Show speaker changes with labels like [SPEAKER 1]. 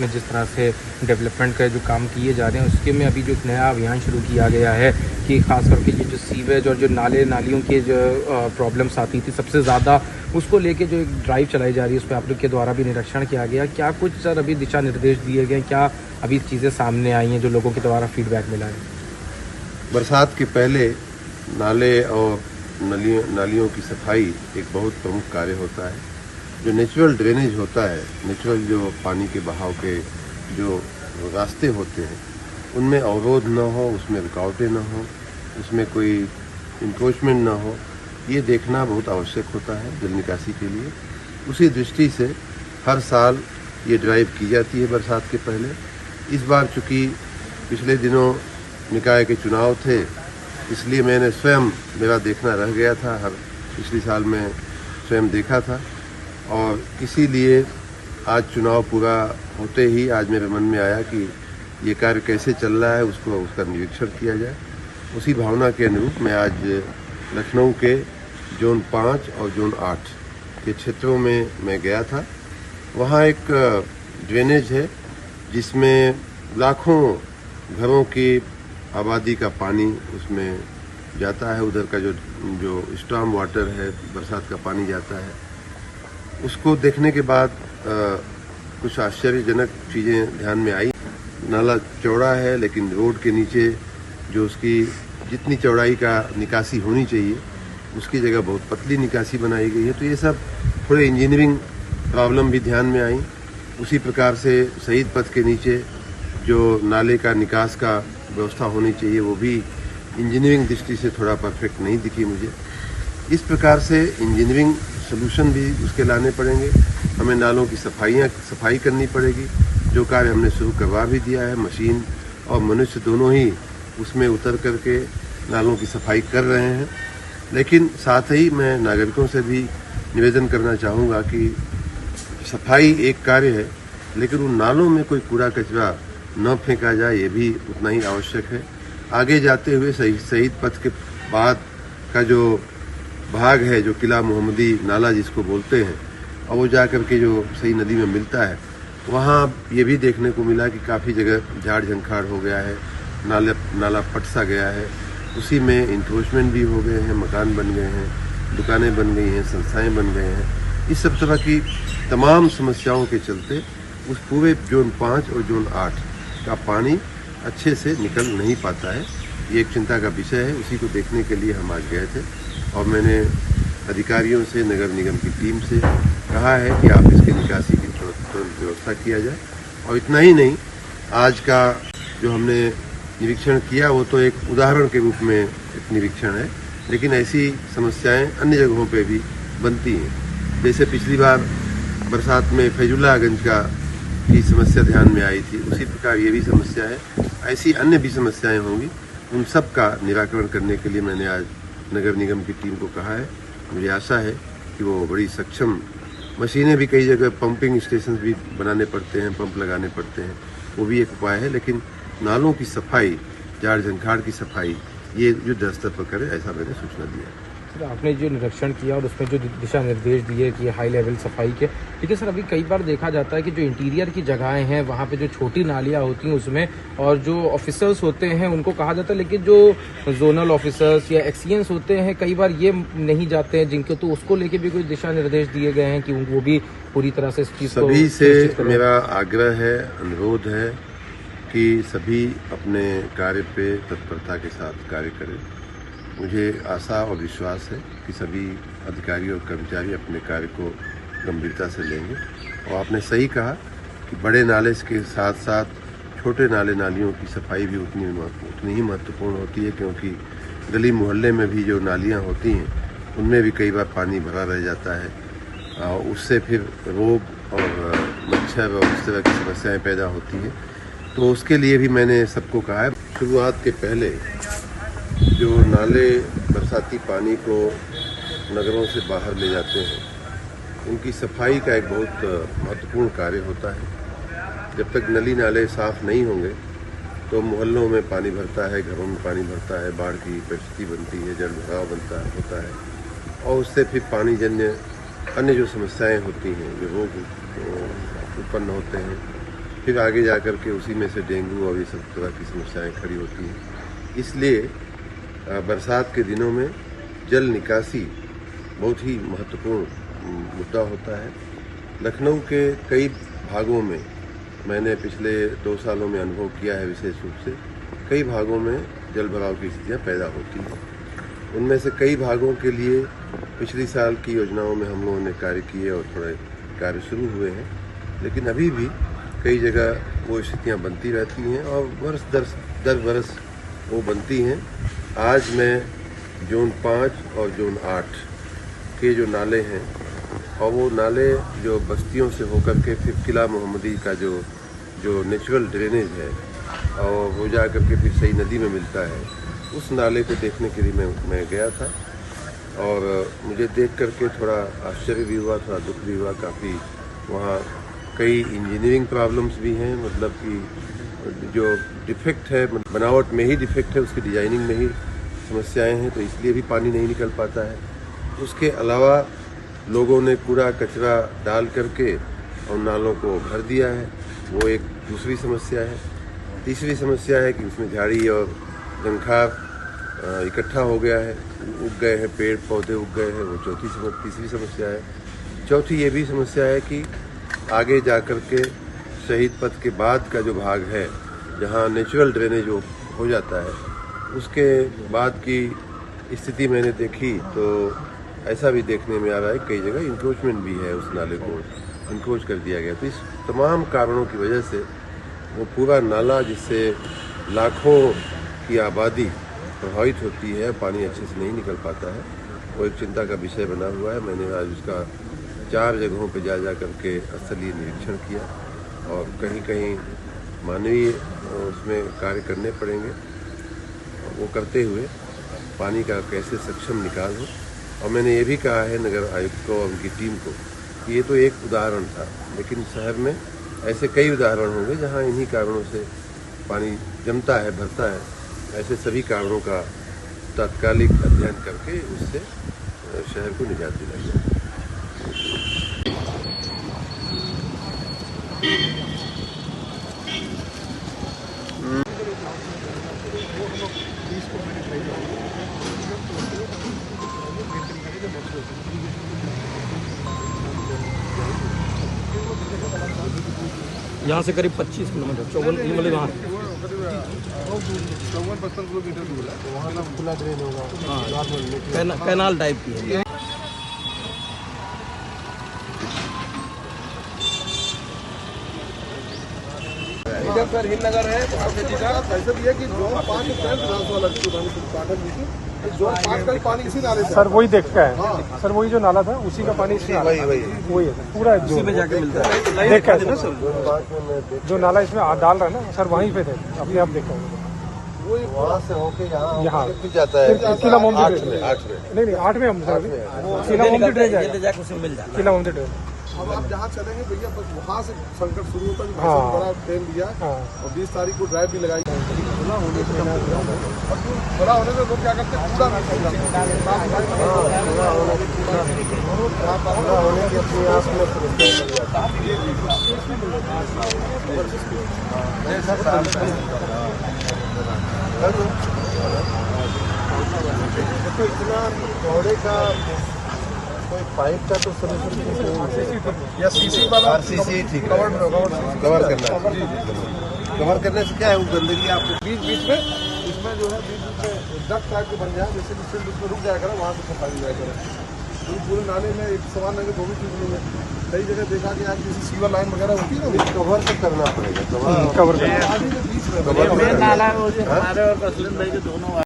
[SPEAKER 1] में जिस तरह से डेवलपमेंट का जो काम किए जा रहे हैं उसके में अभी जो एक नया अभियान शुरू किया गया है कि ख़ास करके ये जो सीवेज और जो नालियों की जो प्रॉब्लम्स आती थी सबसे ज़्यादा, उसको लेके जो एक ड्राइव चलाई जा रही है उस पर आप लोग के द्वारा भी निरीक्षण किया गया। क्या कुछ सर अभी दिशा निर्देश दिए गए, क्या अभी चीज़ें सामने आई हैं जो लोगों के द्वारा फीडबैक मिला है?
[SPEAKER 2] बरसात के पहले नाले और नालियों की सफाई एक बहुत प्रमुख कार्य होता है। जो नेचुरल ड्रेनेज होता है, नेचुरल जो पानी के बहाव के जो रास्ते होते हैं उनमें अवरोध न हो, उसमें रुकावटें न हो, उसमें कोई इंक्रोचमेंट न हो, ये देखना बहुत आवश्यक होता है जल निकासी के लिए। उसी दृष्टि से हर साल ये ड्राइव की जाती है बरसात के पहले। इस बार चूँकि पिछले दिनों निकाय के चुनाव थे, इसलिए मैंने स्वयं, मेरा देखना रह गया था, हर पिछले साल में स्वयं देखा था और इसीलिए आज चुनाव पूरा होते ही आज मेरे मन में आया कि ये कार्य कैसे चल रहा है उसका निरीक्षण किया जाए। उसी भावना के अनुरूप मैं आज लखनऊ के जोन 5 और जोन 8 के क्षेत्रों में मैं गया था। वहाँ एक ड्रेनेज है जिसमें लाखों घरों की आबादी का पानी उसमें जाता है। उधर का जो स्टॉर्म वाटर है, बरसात का पानी जाता है, उसको देखने के बाद कुछ आश्चर्यजनक चीज़ें ध्यान में आई। नाला चौड़ा है लेकिन रोड के नीचे जो उसकी जितनी चौड़ाई का निकासी होनी चाहिए उसकी जगह बहुत पतली निकासी बनाई गई है। तो ये सब थोड़े इंजीनियरिंग प्रॉब्लम भी ध्यान में आई। उसी प्रकार से शहीद पथ के नीचे जो नाले का निकास का व्यवस्था होनी चाहिए वो भी इंजीनियरिंग दृष्टि से थोड़ा परफेक्ट नहीं दिखी मुझे। इस प्रकार से इंजीनियरिंग सलूशन भी उसके लाने पड़ेंगे। हमें नालों की सफाई करनी पड़ेगी। जो कार्य हमने शुरू करवा भी दिया है, मशीन और मनुष्य दोनों ही उसमें उतर करके नालों की सफाई कर रहे हैं। लेकिन साथ ही मैं नागरिकों से भी निवेदन करना चाहूँगा कि सफाई एक कार्य है लेकिन उन नालों में कोई कूड़ा कचरा न फेंका जाए, ये भी उतना ही आवश्यक है। आगे जाते हुए शहीद पथ के बाद का जो भाग है, जो किला मोहम्मदी नाला जिसको बोलते हैं, और वो जा कर के जो सही नदी में मिलता है, वहाँ ये भी देखने को मिला कि काफ़ी जगह झाड़ झंखाड़ हो गया है, नाला पट सा गया है। उसी में इंक्रोचमेंट भी हो गए हैं, मकान बन गए हैं, दुकानें बन गई हैं, संस्थाएं बन गए हैं। इस सब तरह की तमाम समस्याओं के चलते उस पूरे जोन 5 और जोन 8 का पानी अच्छे से निकल नहीं पाता है। ये एक चिंता का विषय है। उसी को देखने के लिए हम आज गए थे और मैंने अधिकारियों से, नगर निगम की टीम से कहा है कि आप इसके निकासी की तुरंत व्यवस्था किया जाए। और इतना ही नहीं, आज का जो हमने निरीक्षण किया वो तो एक उदाहरण के रूप में एक निरीक्षण है, लेकिन ऐसी समस्याएं अन्य जगहों पे भी बनती हैं। जैसे पिछली बार बरसात में फैजुल्लागंज की समस्या ध्यान में आई थी, उसी प्रकार ये भी समस्या है। ऐसी अन्य भी समस्याएं होंगी, उन सब का निराकरण करने के लिए मैंने आज नगर निगम की टीम को कहा है। मुझे आशा है कि वो बड़ी सक्षम, मशीनें भी कई जगह पंपिंग स्टेशन भी बनाने पड़ते हैं, पंप लगाने पड़ते हैं, वो भी एक उपाय है। लेकिन नालों की सफाई, झाड़ झंखाड़ की सफाई, ये युद्ध स्तर पर करे, ऐसा मैंने सूचना दिया।
[SPEAKER 1] सर आपने जो निरीक्षण किया और उसमें जो दिशा निर्देश दिए कि हाई लेवल सफाई के, लेकिन सर अभी कई बार देखा जाता है कि जो इंटीरियर की जगहें हैं वहाँ पे जो छोटी नालियाँ होती हैं उसमें, और जो ऑफिसर्स होते हैं उनको कहा जाता है, लेकिन जो जोनल ऑफिसर्स या एक्सीएंस होते हैं कई बार ये नहीं जाते हैं जिनके, तो उसको लेके भी कोई दिशा निर्देश दिए गए हैं कि वो भी पूरी तरह से इस चीज़ को।
[SPEAKER 2] सभी से मेरा आग्रह है, अनुरोध है कि सभी अपने कार्य पे तत्परता के साथ कार्य करें। मुझे आशा और विश्वास है कि सभी अधिकारी और कर्मचारी अपने कार्य को गंभीरता से लेंगे। और आपने सही कहा कि बड़े नाले के साथ साथ छोटे नालियों की सफाई भी उतनी ही महत्वपूर्ण होती है, क्योंकि गली मोहल्ले में भी जो नालियाँ होती हैं उनमें भी कई बार पानी भरा रह जाता है। उससे फिर रोग और मच्छर और इस तरह की समस्याएं पैदा होती हैं। तो उसके लिए भी मैंने सबको कहा है, शुरुआत के पहले जो नाले बरसाती पानी को नगरों से बाहर ले जाते हैं उनकी सफाई का एक बहुत महत्वपूर्ण कार्य होता है। जब तक नली नाले साफ नहीं होंगे तो मोहल्लों में पानी भरता है, घरों में पानी भरता है, बाढ़ की परिस्थिति बनती है, जल भराव होता है और उससे फिर पानी जन्य अन्य जो समस्याएं होती हैं, जो रोग उत्पन्न होते हैं, फिर आगे जाकर के उसी में से डेंगू और ये सब तरह की समस्याएं खड़ी होती हैं। इसलिए बरसात के दिनों में जल निकासी बहुत ही महत्वपूर्ण मुद्दा होता है। लखनऊ के कई भागों में मैंने पिछले 2 सालों में अनुभव किया है, विशेष रूप से कई भागों में जल भराव की स्थितियाँ पैदा होती हैं। उनमें से कई भागों के लिए पिछली साल की योजनाओं में हम लोगों ने कार्य किए और थोड़े कार्य शुरू हुए हैं, लेकिन अभी भी कई जगह वो स्थितियाँ बनती रहती हैं और वर्ष दर बरस वो बनती हैं। आज मैं जोन 5 और जोन 8 के जो नाले हैं और वो नाले जो बस्तियों से होकर के फिर किला मोहम्मदी का जो नेचुरल ड्रेनेज है और वो जा कर के फिर सही नदी में मिलता है, उस नाले को देखने के लिए मैं गया था और मुझे देख करके थोड़ा आश्चर्य भी हुआ, थोड़ा दुख भी हुआ। काफ़ी वहाँ कई इंजीनियरिंग प्रॉब्लम्स भी हैं, मतलब कि जो डिफेक्ट है, बनावट में ही डिफेक्ट है, उसकी डिजाइनिंग में ही समस्याएं हैं, तो इसलिए भी पानी नहीं निकल पाता है। उसके अलावा लोगों ने कूड़ा कचरा डाल करके और नालों को भर दिया है, वो एक दूसरी समस्या है। तीसरी समस्या है कि उसमें झाड़ी और जंखार इकट्ठा हो गया है, उग गए हैं, पेड़ पौधे उग गए हैं, वो तीसरी समस्या है। चौथी ये भी समस्या है कि आगे जाकर के शहीद पथ के बाद का जो भाग है, जहाँ नेचुरल ड्रेनेज हो जाता है, उसके बाद की स्थिति मैंने देखी तो ऐसा भी देखने में आ रहा है कई जगह इंक्रोचमेंट भी है, उस नाले को इंक्रोच कर दिया गया। तो इस तमाम कारणों की वजह से वो पूरा नाला, जिससे लाखों की आबादी प्रभावित होती है, पानी अच्छे से नहीं निकल पाता है, वो एक चिंता का विषय बना हुआ है। मैंने आज उसका 4 जगहों पर जा करके स्थलीय निरीक्षण किया और कहीं कहीं मानवीय उसमें कार्य करने पड़ेंगे, वो करते हुए पानी का कैसे सक्षम निकाल हो। और मैंने ये भी कहा है नगर आयुक्त को और उनकी टीम को कि ये तो एक उदाहरण था, लेकिन शहर में ऐसे कई उदाहरण होंगे जहाँ इन्हीं कारणों से पानी जमता है, भरता है। ऐसे सभी कारणों का तात्कालिक अध्ययन करके उससे शहर को निजात दिलाई जाए।
[SPEAKER 3] यहाँ से करीब 25 किलोमीटर 54 मतलब वहाँ
[SPEAKER 4] 54-55 किलोमीटर दूर है, तो वहाँ ना खुला ड्रेन होगा।
[SPEAKER 3] हाँ, कैनाल टाइप की है।
[SPEAKER 4] इधर सर हिंदनगर है, ऐसा भी है कि जोन 5 वाला जोन 5 का पानी इसी नाले से
[SPEAKER 5] सर वही देखता है। सर वही जो नाला था उसी का पानी इसी नाले वही है पूरा
[SPEAKER 3] इसी में जाके मिलता है।
[SPEAKER 5] देखा है सर, जो नाला इसमें डाल रहा है ना सर, वहीं पे थे, अपने आप देखा
[SPEAKER 4] वही वहाँ से होके
[SPEAKER 5] यहाँ
[SPEAKER 2] फिर जाता है
[SPEAKER 5] किला मोहम्मदी
[SPEAKER 2] 8 में
[SPEAKER 5] नहीं 8 में हम सर किला मोहम्मदी ट्रेन जाएगा, किला मोहम्मदी ट्रेन।
[SPEAKER 4] अब आप जहाँ चलेंगे भैया, बस वहाँ से संकट शुरू होता है। हाँ। बड़ा ट्रेन लिया और 20 तारीख को ड्राइव भी लगाई। बड़ा होने से लोग क्या करते हैं, कूड़ा होने की अपनी आप तो इतना कोहरे का कोई पाइप का तो सोल्यूशन या सीसी वाला आरसीसी ठीक है, कवर करना है। कवर करने से क्या है, वो गंदगी आपको बीच में इसमें जो है बीच में डक टाइप के बन जाए, जैसे कि सिर्फ उसमें रुक जाया करो, वहाँ से सफाई हो जाया करो। पूरे नाले में एक समान लगे तो भी चीज नहीं है। कई जगह देखा कि आज जैसे सीवर लाइन वगैरह होती है ना, कवर तो करना पड़ेगा, कवर
[SPEAKER 5] करना
[SPEAKER 4] बीच में नाला हमारे और कसलिन भाई के दोनों